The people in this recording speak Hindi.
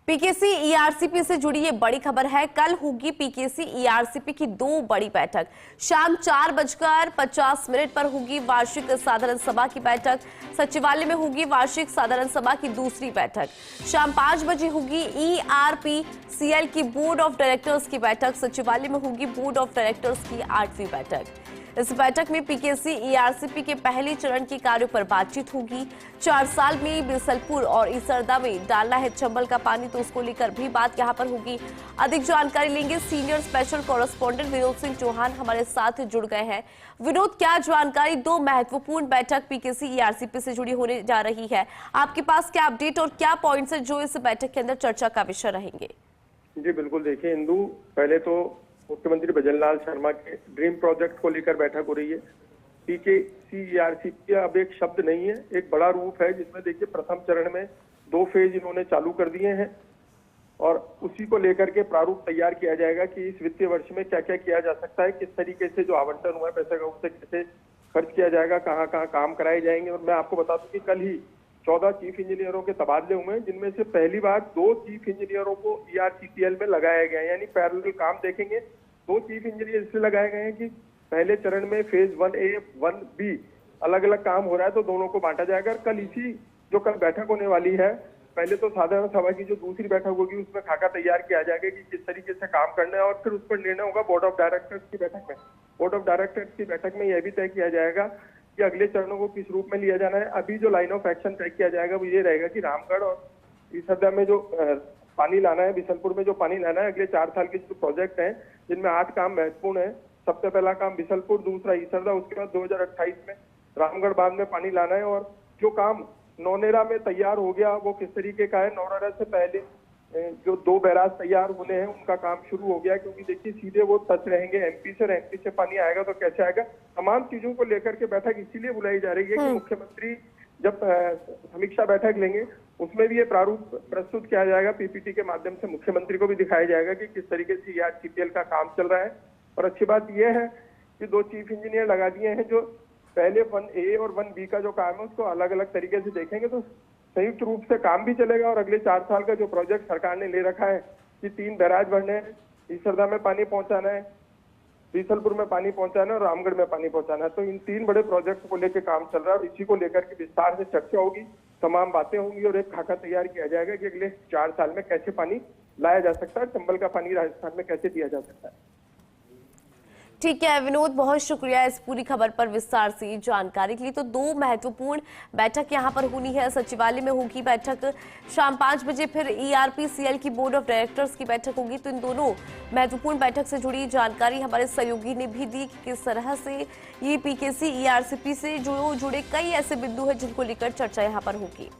पीकेसी ईआरसीपी से जुड़ी ये बड़ी खबर है। कल होगी पीकेसी ईआरसीपी की दो बड़ी बैठक। शाम 4:50 पर होगी वार्षिक साधारण सभा की बैठक। सचिवालय में होगी वार्षिक साधारण सभा की दूसरी बैठक। शाम 5 बजे होगी ईआरपीसीएल की बोर्ड ऑफ डायरेक्टर्स की बैठक। सचिवालय में होगी बोर्ड ऑफ डायरेक्टर्स की 8वीं बैठक। इस बैठक में पीकेसी ईआरसीपी के पहले चरण के कार्यों पर बातचीत होगी। 4 साल में बिसलपुर और इसरदा में डालना है चंबल का पानी, तो उसको लेकर भी बात यहां पर होगी। अधिक जानकारी लेंगे senior special correspondent Vinod Singh Chauhan हमारे साथ जुड़ गए हैं। विनोद, क्या जानकारी? दो महत्वपूर्ण बैठक पीकेसी ईआरसीपी से जुड़ी होने जा रही है, आपके पास क्या अपडेट और क्या पॉइंट्स है जो इस बैठक के अंदर चर्चा का विषय रहेंगे? जी बिल्कुल, देखिए इंदु, पहले तो मुख्यमंत्री भजनलाल शर्मा के ड्रीम प्रोजेक्ट को लेकर बैठक हो रही है। पीकेसी ईआरसीपी अब एक शब्द नहीं है, एक बड़ा रूप है, जिसमें देखिए प्रथम चरण में 2 फेज इन्होंने चालू कर दिए हैं और उसी को लेकर के प्रारूप तैयार किया जाएगा कि इस वित्तीय वर्ष में क्या क्या किया जा सकता है, किस तरीके से जो आवंटन हुआ है पैसे का उसे कैसे खर्च किया जाएगा, कहाँ कहाँ काम कराए जाएंगे। और मैं आपको बता दूं कि कल ही 14 चीफ इंजीनियरों के तबादले हुए हैं, जिनमें से पहली बार 2 चीफ इंजीनियरों को ईआरसीपीएल में लगाया गया है, यानी पैरेलल काम देखेंगे। 2 चीफ इंजीनियर इसलिए लगाए गए हैं कि पहले चरण में फेज 1A 1B अलग अलग काम हो रहा है, तो दोनों को बांटा जाएगा। और कल इसी जो कल बैठक होने वाली है, पहले तो साधारण सभा की जो दूसरी बैठक होगी उसमें खाका तैयार किया जाएगा कि किस तरीके से काम करना है, और फिर उस पर निर्णय होगा बोर्ड ऑफ डायरेक्टर्स की बैठक में। बोर्ड ऑफ डायरेक्टर्स की बैठक में यह भी तय किया जाएगा कि अगले चरणों को किस रूप में लिया जाना है। अभी जो लाइन ऑफ एक्शन तय किया जाएगा वो ये रहेगा कि रामगढ़ और इसरदा में जो पानी लाना है, बिसलपुर में जो पानी लाना है, अगले 4 साल के जो प्रोजेक्ट हैं जिनमें 8 काम महत्वपूर्ण है। सबसे पहला काम बिसलपुर, दूसरा इसरदा, उसके बाद 2028 में रामगढ़ बांध में पानी लाना है। और जो काम नौनेरा में तैयार हो गया वो किस तरीके का है, नौनेरा से पहले जो 2 बैराज तैयार होने हैं उनका काम शुरू हो गया, क्योंकि देखिए सीधे वो टच रहेंगे एमपी से, और एमपी से पानी आएगा तो कैसे आएगा। तमाम चीजों को लेकर के बैठक इसीलिए बुलाई जा रही है कि मुख्यमंत्री जब समीक्षा बैठक लेंगे उसमें भी ये प्रारूप प्रस्तुत किया जाएगा, पीपीटी के माध्यम से मुख्यमंत्री को भी दिखाया जाएगा कि किस तरीके से ईआरसीपीएल का काम चल रहा है। और अच्छी बात यह है कि 2 चीफ इंजीनियर लगा दिए हैं जो पहले 1A और 1B का जो काम है उसको अलग अलग तरीके से देखेंगे, तो संयुक्त रूप से काम भी चलेगा। और अगले 4 साल का जो प्रोजेक्ट सरकार ने ले रखा है कि 3 बैराज भरने हैं, इसरदा में पानी पहुंचाना है, बीसलपुर में पानी पहुंचाना है और रामगढ़ में पानी पहुंचाना है, तो इन 3 बड़े प्रोजेक्ट को लेकर काम चल रहा है। और इसी को लेकर के विस्तार से चर्चा होगी, तमाम बातें होंगी और एक खाका तैयार किया जाएगा कि अगले 4 साल में कैसे पानी लाया जा सकता है, चंबल का पानी राजस्थान में कैसे दिया जा सकता है। ठीक है विनोद, बहुत शुक्रिया इस पूरी खबर पर विस्तार से जानकारी के लिए। तो 2 महत्वपूर्ण बैठक यहां पर होनी है। सचिवालय में होगी बैठक शाम 5 बजे, फिर ईआरपीसीएल की बोर्ड ऑफ डायरेक्टर्स की बैठक होगी। तो इन दोनों महत्वपूर्ण बैठक से जुड़ी जानकारी हमारे सहयोगी ने भी दी कि किस तरह से ये पीकेसी ईआरसीपी से जुड़े कई ऐसे बिंदु हैं जिनको लेकर चर्चा यहां पर होगी।